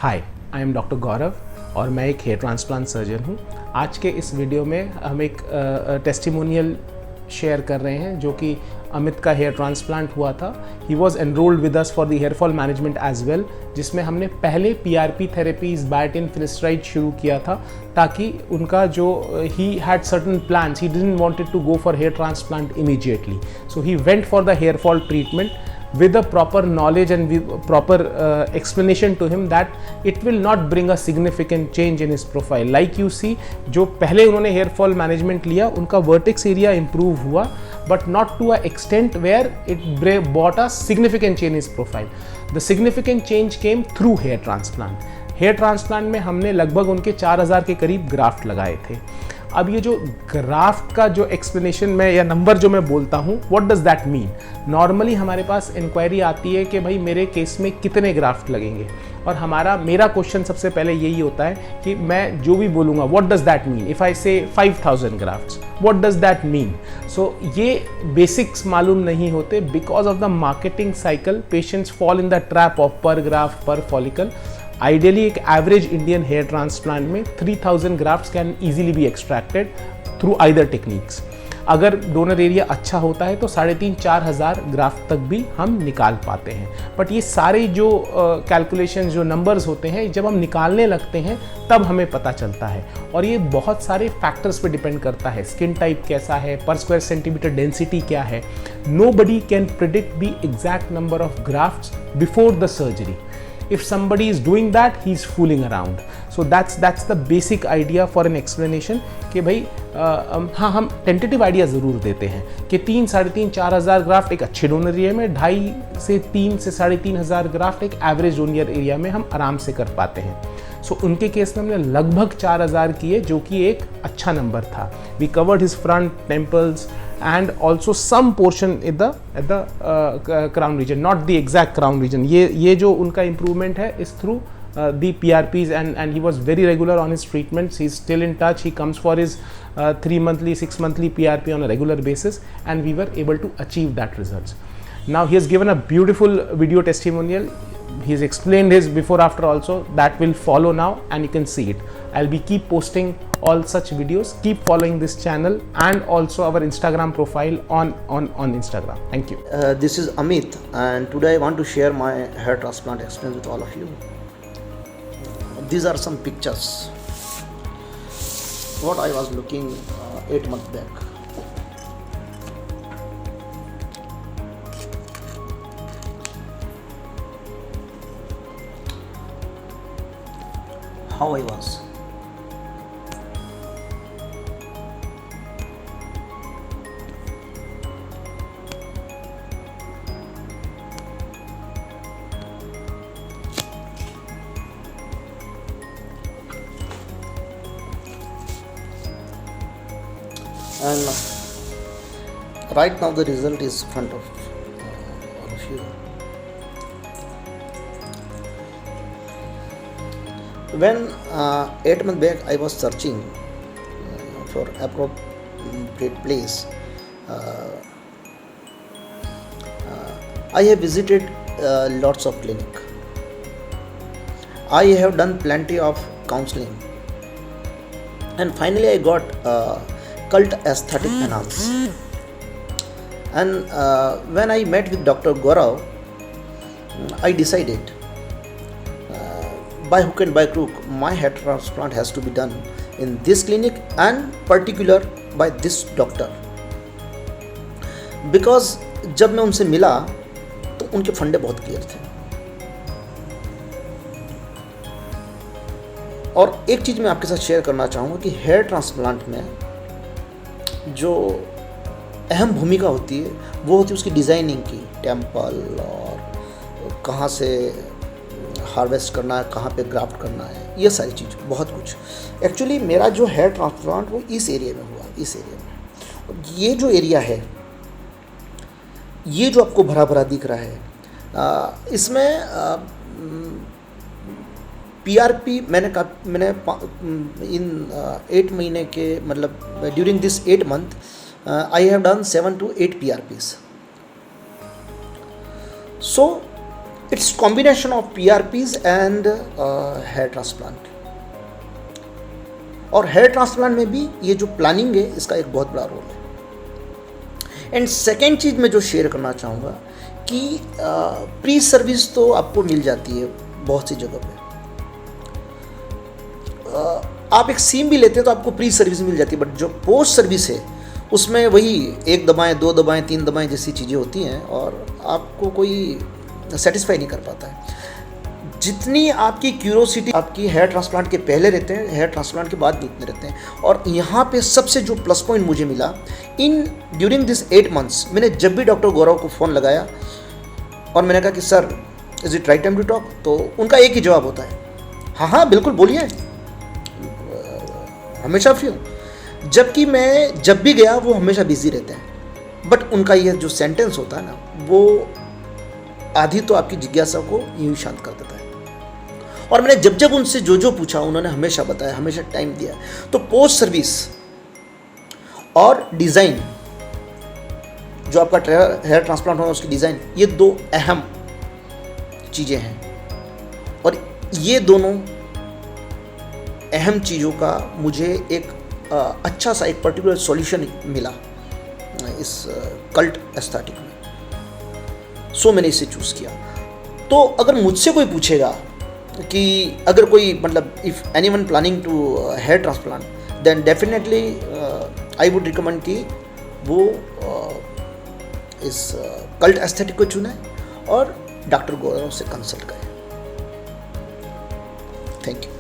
Hi, I am doctor गौरव और मैं एक हेयर ट्रांसप्लांट सर्जन हूँ। आज के इस वीडियो में हम एक टेस्टिमोनियल शेयर कर रहे हैं जो कि अमित का हेयर ट्रांसप्लांट हुआ था। He was enrolled with us for the hair fall management as well, जिसमें हमने पहले पीआरपी थेरेपीज बायोटिन फिनेस्ट्राइड शुरू किया था ताकि उनका जो he had certain plans, he didn't wanted to go for hair transplant immediately, so he went for the hair fall treatment with a proper knowledge and with proper explanation to him that it will not bring a significant change in his profile. Like you see, जो पहले उन्होंने hair fall management लिया उनका vertex area improve हुआ, but not to a extent where it brought a significant change in his profile. The significant change came through hair transplant. Hair transplant में हमने लगभग उनके 4000 के करीब ग्राफ्ट लगाए थे। अब ये जो ग्राफ्ट का जो एक्सप्लेनेशन में या नंबर जो मैं बोलता हूँ, what does that mean? Normally हमारे पास इंक्वायरी आती है कि भाई मेरे केस में कितने ग्राफ्ट लगेंगे, और मेरा क्वेश्चन सबसे पहले यही होता है कि मैं जो भी बोलूँगा what does that mean. If I say 5000 grafts, what does that mean? So ये बेसिक्स मालूम नहीं होते। Because of the marketing cycle, patients fall in the trap of per graft per follicle. Ideally एक एवरेज इंडियन हेयर ट्रांसप्लांट में 3000 grafts can easily be extracted through either techniques. अगर donor area अच्छा होता है तो 3500-4000 ग्राफ्ट तक भी हम निकाल पाते हैं। बट ये सारे जो कैलकुलेशन जो नंबर्स होते हैं, जब हम निकालने लगते हैं तब हमें पता चलता है, और ये बहुत सारे फैक्टर्स पे डिपेंड करता है। स्किन टाइप कैसा है, पर स्क्वायर सेंटीमीटर डेंसिटी क्या है। Nobody can predict the exact number of grafts before the surgery. If somebody is doing that, he is fooling around. So that's the basic idea for an explanation कि भाई हाँ, हम tentative idea ज़रूर देते हैं कि 3-3,500-4,000 ग्राफ्ट एक अच्छे डोनर एरिया में, 2.5 से 3 से 3,500 ग्राफ्ट एक एवरेज डोनर एरिया में हम आराम से कर पाते हैं। सो उनके केस में हमने लगभग 4000 किए, जो कि एक अच्छा नंबर था। We covered his front temples and also some portion at the crown region, not the exact crown region. ये जो उनका improvement है is through the PRPs and he was very regular on his treatments. He's still in touch. He comes for his 3 monthly, 6 monthly PRP on a regular basis, and we were able to achieve that results. Now he has given a beautiful video testimonial. He's explained his before after also. That will follow now and you can see it. I'll be keep posting all such videos. Keep following this channel and also our Instagram profile on Instagram. Thank you. This is Amit, and today I want to share my hair transplant experience with all of you. These are some pictures what I was looking 8 months back. How I was. And right now the result is in front of all of you. When 8 months back I was searching for appropriate place, I have visited lots of clinic. I have done plenty of counseling, and finally I got cult aesthetic analysis. And when I met with Dr. Gaurav, I decided by hook and by crook my hair transplant has to be done in this clinic, and particular by this doctor, because जब मैं उनसे मिला तो उनके फंडे बहुत clear थे। और एक चीज़ मैं आपके साथ शेयर करना चाहूँगा कि हेयर ट्रांसप्लांट में जो अहम भूमिका होती है वो होती है उसकी डिज़ाइनिंग की, टेम्पल और कहाँ से हार्वेस्ट करना है, कहाँ पे ग्राफ्ट करना है, ये सारी चीज़ बहुत कुछ। एक्चुअली मेरा जो हेयर ट्रांसप्लांट वो इस एरिया में हुआ, इस एरिया में। और ये जो एरिया है, ये जो आपको भरा भरा दिख रहा है, इसमें पीआरपी मैंने इन 8 महीने के, मतलब during this 8 month I have done 7 to 8 PRPs. So it's combination of PRPs and hair transplant. और हेयर ट्रांसप्लांट में भी ये जो प्लानिंग है इसका एक बहुत बड़ा रोल है। एंड सेकेंड चीज़ मैं जो शेयर करना चाहूँगा कि प्री सर्विस तो आपको मिल जाती है बहुत सी जगह पे। आप एक सीम भी लेते हैं तो आपको प्री सर्विस मिल जाती है, बट जो पोस्ट सर्विस है उसमें वही 1 दबाएं 2 दबाएं 3 दबाएं जैसी चीज़ें होती हैं और आपको कोई सेटिस्फाई नहीं कर पाता है। जितनी आपकी क्यूरोसिटी आपकी हेयर ट्रांसप्लांट के पहले रहते हैं, हेयर ट्रांसप्लांट के बाद भी उतने रहते हैं। और यहाँ पे सबसे जो प्लस पॉइंट मुझे मिला ड्यूरिंग दिस 8 मंथ्स, मैंने जब भी डॉक्टर गौरव को फ़ोन लगाया और मैंने कहा कि sir is it right time to talk, तो उनका एक ही जवाब होता है, हाँ हाँ बिल्कुल बोलिए, हमेशा फ्री हूँ। जबकि मैं जब भी गया वो हमेशा बिजी रहते हैं, बट उनका ये जो सेंटेंस होता है ना, वो आधी तो आपकी जिज्ञासा को यूं शांत कर देता है। और मैंने जब जब उनसे जो जो पूछा उन्होंने हमेशा बताया, हमेशा टाइम दिया। तो पोस्ट सर्विस और डिज़ाइन, जो आपका हेयर ट्रांसप्लांट होगा उसकी डिज़ाइन, ये 2 अहम चीज़ें हैं। और ये दोनों अहम चीज़ों का मुझे एक अच्छा सा एक पर्टिकुलर सॉल्यूशन मिला इस कल्ट एस्थेटिक में, सो मैंने इसे चूज़ किया। तो अगर मुझसे कोई पूछेगा कि अगर कोई मतलब if anyone planning to hair transplant, then definitely I would recommend कि वो इस कल्ट एस्थेटिक को चुने और डॉक्टर गौरव से कंसल्ट करें। Thank you.